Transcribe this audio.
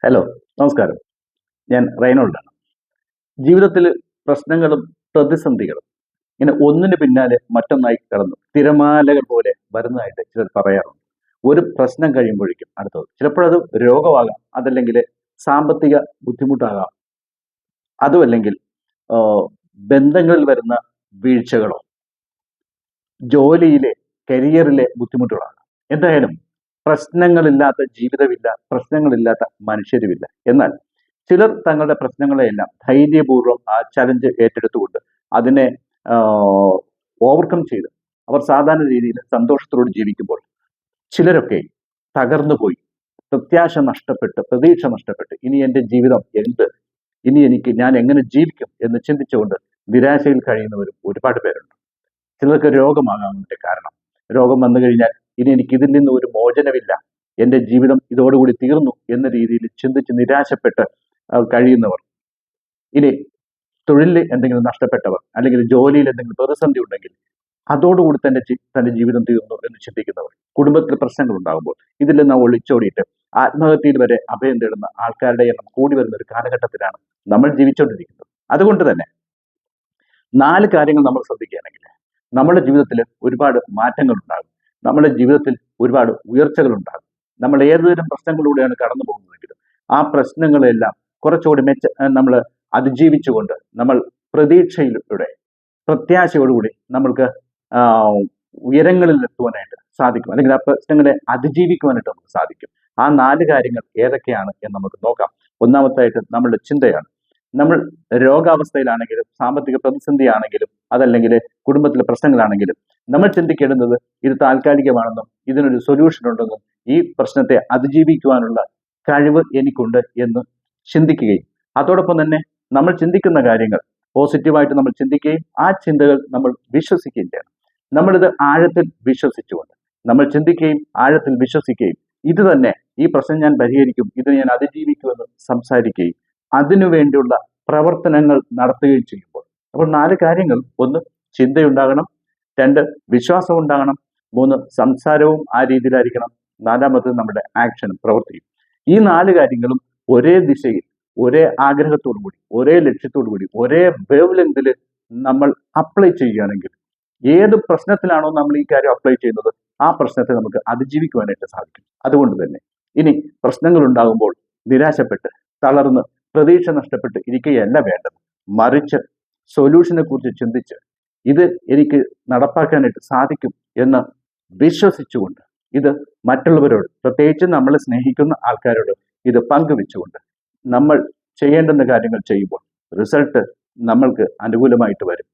Hello, നമസ്കാരം. ഞാൻ റൈനോൾഡാണ്. ജീവിതത്തിൽ പ്രശ്നങ്ങളും പ്രതിസന്ധികളും ഇങ്ങനെ ഒന്നിന് പിന്നാലെ മറ്റൊന്നായി കടന്നു തിരമാലകൾ പോലെ വരുന്നതായിട്ട് ചിലർ പറയാറുണ്ട്. ഒരു പ്രശ്നം കഴിയുമ്പോഴേക്കും അടുത്തത്. ചിലപ്പോഴത് രോഗമാകാം, അതല്ലെങ്കിൽ സാമ്പത്തിക ബുദ്ധിമുട്ടാകാം, അതുമല്ലെങ്കിൽ ആ, ബന്ധങ്ങളിൽ വരുന്ന വീഴ്ചകളോ, ജോലിയിലെ കരിയറിലെ ബുദ്ധിമുട്ടുകളാണ്. എന്തായാലും പ്രശ്നങ്ങളില്ലാത്ത ജീവിതമില്ല, പ്രശ്നങ്ങളില്ലാത്ത മനുഷ്യരുമില്ല. എന്നാൽ ചിലർ തങ്ങളുടെ പ്രശ്നങ്ങളെയെല്ലാം ധൈര്യപൂർവ്വം ആ ചലഞ്ച് ഏറ്റെടുത്തുകൊണ്ട് അതിനെ ഓവർകം ചെയ്ത് അവർ സാധാരണ രീതിയിൽ സന്തോഷത്തോട് ജീവിക്കുമ്പോൾ ചിലരൊക്കെ തകർന്നു പോയി, പ്രത്യാശ നഷ്ടപ്പെട്ട്, പ്രതീക്ഷ നഷ്ടപ്പെട്ട്, ഇനി എൻ്റെ ജീവിതം എന്ത്, ഇനി ഞാൻ എങ്ങനെ ജീവിക്കും എന്ന് ചിന്തിച്ചുകൊണ്ട് നിരാശയിൽ കഴിയുന്നവരും ഒരുപാട് പേരുണ്ട്. ചിലർക്ക് രോഗമാകാം അതിന്റെ കാരണം. രോഗം വന്നു കഴിഞ്ഞാൽ ഇനി എനിക്ക് ഇതിൽ നിന്ന് ഒരു മോചനമില്ല, എൻ്റെ ജീവിതം ഇതോടുകൂടി തീർന്നു എന്ന രീതിയിൽ ചിന്തിച്ച് നിരാശപ്പെട്ട് കഴിയുന്നവർ, ഇനി തൊഴിലിൽ എന്തെങ്കിലും നഷ്ടപ്പെട്ടവർ, അല്ലെങ്കിൽ ജോലിയിൽ എന്തെങ്കിലും പ്രതിസന്ധി ഉണ്ടെങ്കിൽ അതോടുകൂടി തന്റെ ജീവിതം തീർന്നു എന്ന് ചിന്തിക്കുന്നവർ, കുടുംബത്തിൽ പ്രശ്നങ്ങൾ ഉണ്ടാകുമ്പോൾ ഇതിൽ നിന്ന് ഒളിച്ചോടിയിട്ട് ആത്മഹത്യയിൽ വരെ അഭയം തേടുന്ന ആൾക്കാരുടെ എണ്ണം കൂടി വരുന്ന ഒരു കാലഘട്ടത്തിലാണ് നമ്മൾ ജീവിച്ചുകൊണ്ടിരിക്കുന്നത്. അതുകൊണ്ട് തന്നെ 4 കാര്യങ്ങൾ നമ്മൾ ശ്രദ്ധിക്കുകയാണെങ്കിൽ നമ്മുടെ ജീവിതത്തിൽ ഒരുപാട് മാറ്റങ്ങൾ ഉണ്ടാകും. നമ്മുടെ ജീവിതത്തിൽ ഒരുപാട് ഉയർച്ചകൾ ഉണ്ടാകും. നമ്മൾ ഏതുതരം പ്രശ്നങ്ങളിലൂടെയാണ് കടന്നു പോകുന്നതെങ്കിലും ആ പ്രശ്നങ്ങളെല്ലാം കുറച്ചുകൂടി നമ്മൾ അതിജീവിച്ചുകൊണ്ട് നമ്മൾ പ്രതീക്ഷയിലൂടെ, പ്രത്യാശയോടുകൂടി നമ്മൾക്ക് ഉയരങ്ങളിൽ എത്തുവാനായിട്ട് സാധിക്കും, അല്ലെങ്കിൽ ആ പ്രശ്നങ്ങളെ അതിജീവിക്കുവാനായിട്ട് നമുക്ക് സാധിക്കും. ആ 4 കാര്യങ്ങൾ ഏതൊക്കെയാണ് എന്ന് നമുക്ക് നോക്കാം. ഒന്നാമത്തായിട്ട് നമ്മളുടെ ചിന്തയാണ്. നമ്മൾ രോഗാവസ്ഥയിലാണെങ്കിലും, സാമ്പത്തിക പ്രതിസന്ധി ആണെങ്കിലും, അതല്ലെങ്കിൽ കുടുംബത്തിലെ പ്രശ്നങ്ങളാണെങ്കിലും നമ്മൾ ചിന്തിക്കേണ്ടുന്നത് ഇത് താൽക്കാലികമാണെന്നും ഇതിനൊരു സൊല്യൂഷൻ ഉണ്ടെന്നും ഈ പ്രശ്നത്തെ അതിജീവിക്കുവാനുള്ള കഴിവ് എനിക്കുണ്ട് എന്ന് ചിന്തിക്കുകയും, അതോടൊപ്പം തന്നെ നമ്മൾ ചിന്തിക്കുന്ന കാര്യങ്ങൾ പോസിറ്റീവായിട്ട് നമ്മൾ ചിന്തിക്കുകയും ആ ചിന്തകൾ നമ്മൾ വിശ്വസിക്കുകയും ചെയ്യണം. നമ്മളിത് ആഴത്തിൽ വിശ്വസിച്ചുകൊണ്ട് നമ്മൾ ചിന്തിക്കുകയും ആഴത്തിൽ വിശ്വസിക്കുകയും ഇത് തന്നെ, ഈ പ്രശ്നം ഞാൻ പരിഹരിക്കും, ഇത് ഞാൻ അതിജീവിക്കുമെന്ന് സംസാരിക്കുകയും അതിനുവേണ്ടിയുള്ള പ്രവർത്തനങ്ങൾ നടത്തുകയും ചെയ്യുമ്പോൾ, അപ്പോൾ 4 കാര്യങ്ങൾ: 1 ചിന്തയുണ്ടാകണം, 2 വിശ്വാസം ഉണ്ടാകണം, 3 സംസാരവും ആ രീതിയിലായിരിക്കണം, 4മത് നമ്മുടെ ആക്ഷനും പ്രവൃത്തിയും. ഈ 4 കാര്യങ്ങളും ഒരേ ദിശയിൽ, ഒരേ ആഗ്രഹത്തോടു കൂടി, ഒരേ ലക്ഷ്യത്തോടു കൂടി, ഒരേ വേവ് ലെങ്തിൽ നമ്മൾ അപ്ലൈ ചെയ്യുകയാണെങ്കിൽ, ഏത് പ്രശ്നത്തിലാണോ നമ്മൾ ഈ കാര്യം അപ്ലൈ ചെയ്യുന്നത് ആ പ്രശ്നത്തെ നമുക്ക് അതിജീവിക്കുവാനായിട്ട് സാധിക്കും. അതുകൊണ്ട് തന്നെ ഇനി പ്രശ്നങ്ങൾ ഉണ്ടാകുമ്പോൾ നിരാശപ്പെട്ട്, തളർന്ന്, പ്രതീക്ഷ നഷ്ടപ്പെട്ട് ഇരിക്കുകയല്ല വേണ്ടത്. മറിച്ച് സൊല്യൂഷനെ കുറിച്ച് ചിന്തിച്ച് ഇത് എനിക്ക് നടപ്പാക്കാനായിട്ട് സാധിക്കും എന്ന് വിശ്വസിച്ചുകൊണ്ട് ഇത് മറ്റുള്ളവരോട്, പ്രത്യേകിച്ച് നമ്മളെ സ്നേഹിക്കുന്ന ആൾക്കാരോട് ഇത് പങ്കുവെച്ചുകൊണ്ട് നമ്മൾ ചെയ്യേണ്ടുന്ന കാര്യങ്ങൾ ചെയ്യുമ്പോൾ റിസൾട്ട് നമ്മൾക്ക് അനുകൂലമായിട്ട് വരും.